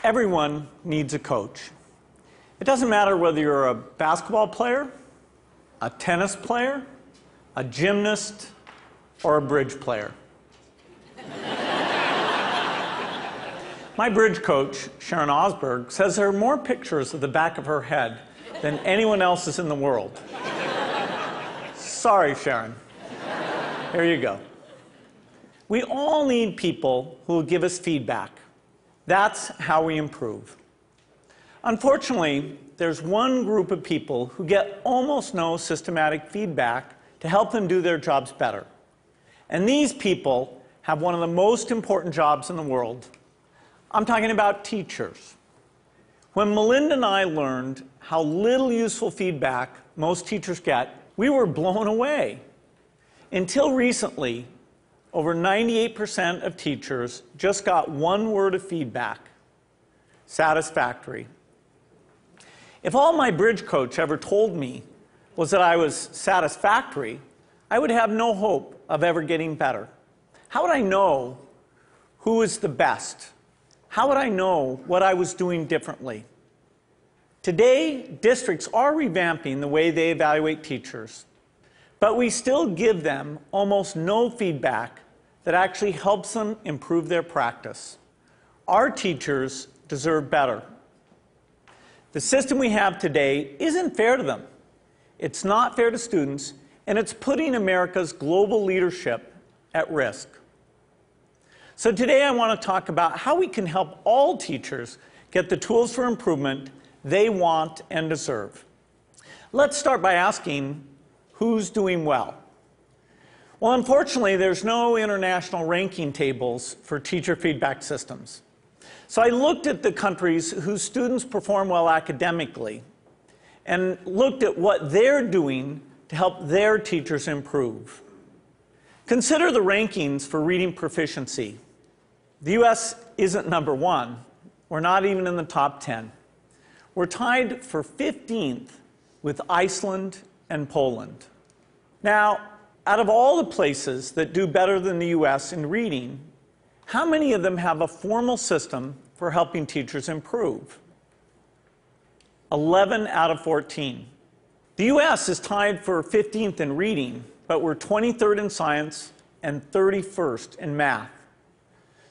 Everyone needs a coach. It doesn't matter whether you're a basketball player, a tennis player, a gymnast, or a bridge player. My bridge coach, Sharon Osberg, says there are more pictures of the back of her head than anyone else's in the world. Sorry, Sharon. Here you go. We all need people who will give us feedback. That's how we improve. Unfortunately, there's one group of people who get almost no systematic feedback to help them do their jobs better. And these people have one of the most important jobs in the world. I'm talking about teachers. When Melinda and I learned how little useful feedback most teachers get, we were blown away. Until recently, over 98% of teachers just got one word of feedback: satisfactory. If all my bridge coach ever told me was that I was satisfactory, I would have no hope of ever getting better. How would I know who is the best? How would I know what I was doing differently? Today, districts are revamping the way they evaluate teachers, but we still give them almost no feedback that actually helps them improve their practice. Our teachers deserve better. The system we have today isn't fair to them. It's not fair to students, and it's putting America's global leadership at risk. So today I want to talk about how we can help all teachers get the tools for improvement they want and deserve. Let's start by asking, who's doing well? Well, unfortunately, there's no international ranking tables for teacher feedback systems. So I looked at the countries whose students perform well academically and looked at what they're doing to help their teachers improve. Consider the rankings for reading proficiency. The US isn't number one. We're not even in the top 10. We're tied for 15th with Iceland and Poland. Now, out of all the places that do better than the US in reading, how many of them have a formal system for helping teachers improve? 11 out of 14. The US is tied for 15th in reading, but we're 23rd in science and 31st in math.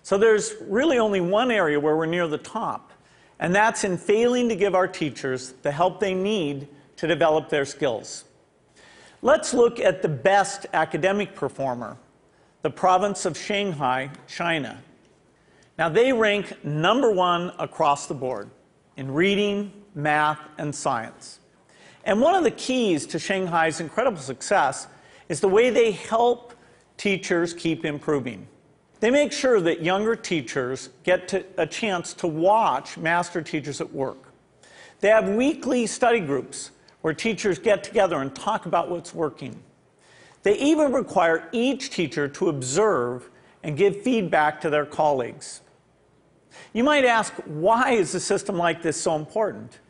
So there's really only one area where we're near the top, and that's in failing to give our teachers the help they need to develop their skills. Let's look at the best academic performer, the province of Shanghai, China. Now, they rank #1 across the board in reading, math, and science. And one of the keys to Shanghai's incredible success is the way they help teachers keep improving. They make sure that younger teachers get a chance to watch master teachers at work. They have weekly study groups where teachers get together and talk about what's working. They even require each teacher to observe and give feedback to their colleagues. You might ask, why is a system like this so important?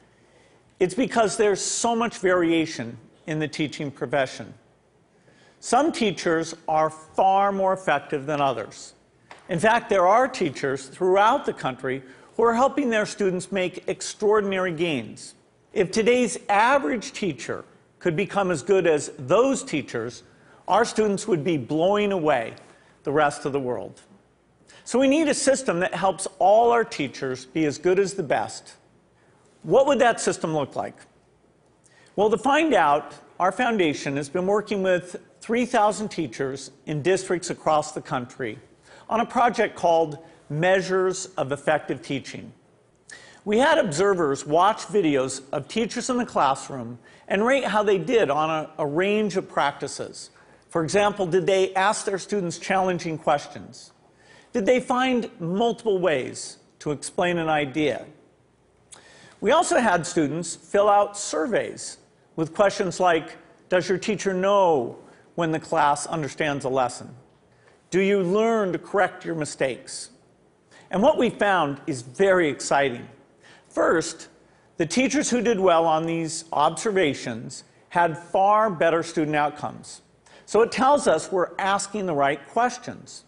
It's because there's so much variation in the teaching profession. Some teachers are far more effective than others. In fact, there are teachers throughout the country who are helping their students make extraordinary gains. If today's average teacher could become as good as those teachers, our students would be blowing away the rest of the world. So we need a system that helps all our teachers be as good as the best. What would that system look like? Well, to find out, our foundation has been working with 3,000 teachers in districts across the country on a project called Measures of Effective Teaching. We had observers watch videos of teachers in the classroom and rate how they did on a range of practices. For example, did they ask their students challenging questions? Did they find multiple ways to explain an idea? We also had students fill out surveys with questions like, does your teacher know when the class understands a lesson? Do you learn to correct your mistakes? And what we found is very exciting. First, the teachers who did well on these observations had far better student outcomes. So it tells us we're asking the right questions.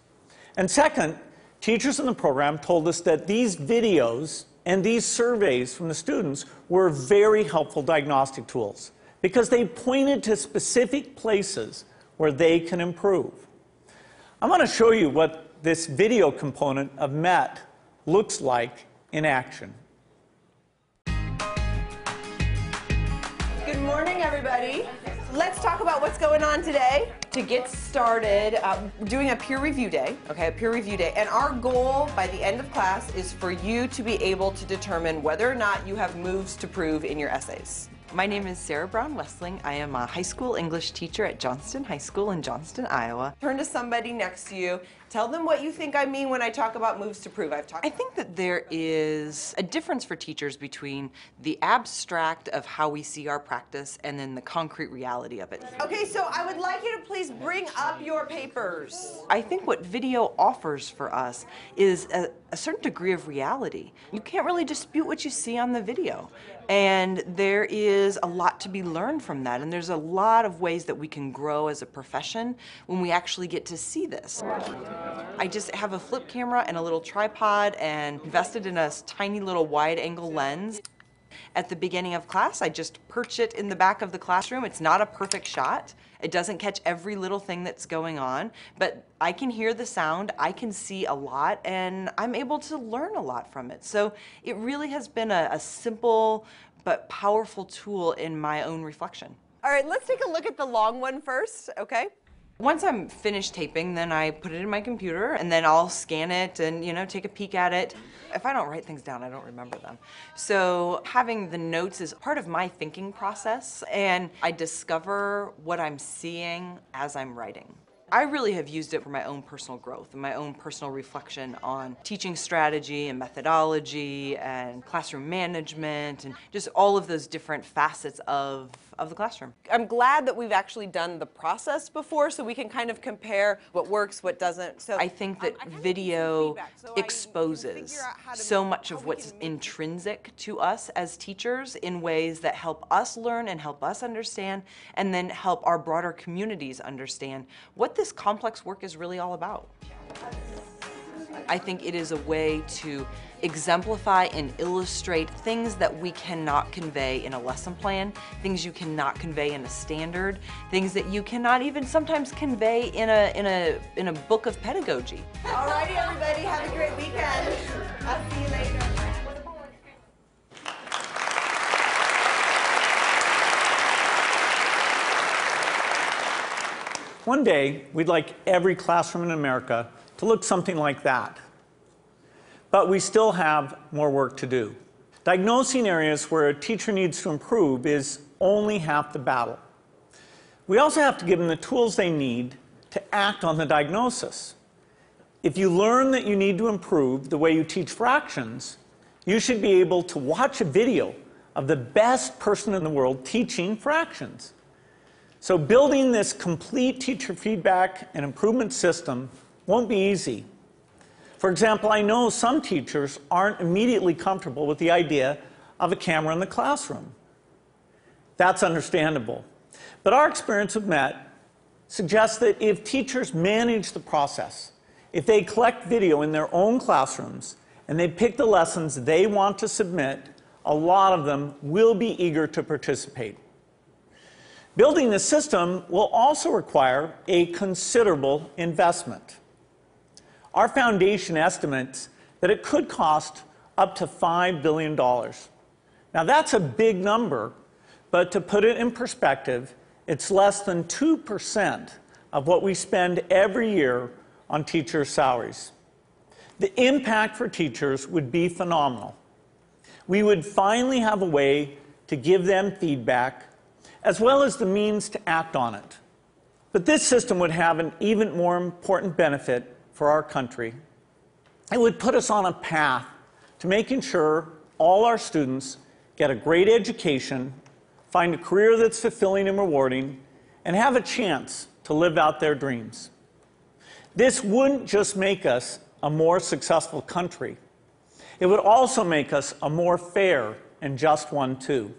And second, teachers in the program told us that these videos And these surveys from the students were very helpful diagnostic tools because they pointed to specific places where they can improve. I'm going to show you what this video component of MET looks like in action. Good morning, everybody. Let's talk about what's going on today. To get started, we're doing a peer review day, okay, a peer review day. And our goal by the end of class is for you to be able to determine whether or not you have moves to prove in your essays. My name is Sarah Brown-Westling. I am a high school English teacher at Johnston High School in Johnston, Iowa. Turn to somebody next to you. Tell them what you think I mean when I talk about moves to prove. I think that there is a difference for teachers between the abstract of how we see our practice and then the concrete reality of it. Okay, so I would like you to please bring up your papers. I think what video offers for us is a certain degree of reality. You can't really dispute what you see on the video. And there is a lot to be learned from that. And there's a lot of ways that we can grow as a profession when we actually get to see this. I just have a flip camera and a little tripod and invested in a tiny little wide angle lens. At the beginning of class, I just perch it in the back of the classroom. It's not a perfect shot. It doesn't catch every little thing that's going on, but I can hear the sound, I can see a lot, and I'm able to learn a lot from it. So it really has been a simple but powerful tool in my own reflection. All right, let's take a look at the long one first, okay? Once I'm finished taping, then I put it in my computer, and then I'll scan it and, take a peek at it. If I don't write things down, I don't remember them. So having the notes is part of my thinking process, and I discover what I'm seeing as I'm writing. I really have used it for my own personal growth and my own personal reflection on teaching strategy and methodology and classroom management and just all of those different facets of the classroom. I'm glad that we've actually done the process before so we can kind of compare what works, what doesn't. So I think that video exposes so much of what's intrinsic to us as teachers in ways that help us learn and help us understand and then help our broader communities understand what this complex work is really all about. I think it is a way to exemplify and illustrate things that we cannot convey in a lesson plan, things you cannot convey in a standard, things that you cannot even sometimes convey in a book of pedagogy. All righty, everybody, have a great weekend. I'll see you later. One day, we'd like every classroom in America to look something like that. But we still have more work to do. Diagnosing areas where a teacher needs to improve is only half the battle. We also have to give them the tools they need to act on the diagnosis. If you learn that you need to improve the way you teach fractions, you should be able to watch a video of the best person in the world teaching fractions. So building this complete teacher feedback and improvement system won't be easy. For example, I know some teachers aren't immediately comfortable with the idea of a camera in the classroom. That's understandable. But our experience with MET suggests that if teachers manage the process, if they collect video in their own classrooms and they pick the lessons they want to submit, a lot of them will be eager to participate. Building the system will also require a considerable investment. Our foundation estimates that it could cost up to $5 billion. Now that's a big number, but to put it in perspective, it's less than 2% of what we spend every year on teachers' salaries. The impact for teachers would be phenomenal. We would finally have a way to give them feedback as well as the means to act on it. But this system would have an even more important benefit for our country. It would put us on a path to making sure all our students get a great education, find a career that's fulfilling and rewarding, and have a chance to live out their dreams. This wouldn't just make us a more successful country. It would also make us a more fair and just one, too.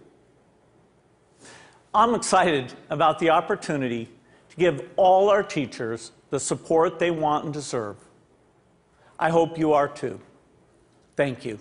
I'm excited about the opportunity to give all our teachers the support they want and deserve. I hope you are too. Thank you.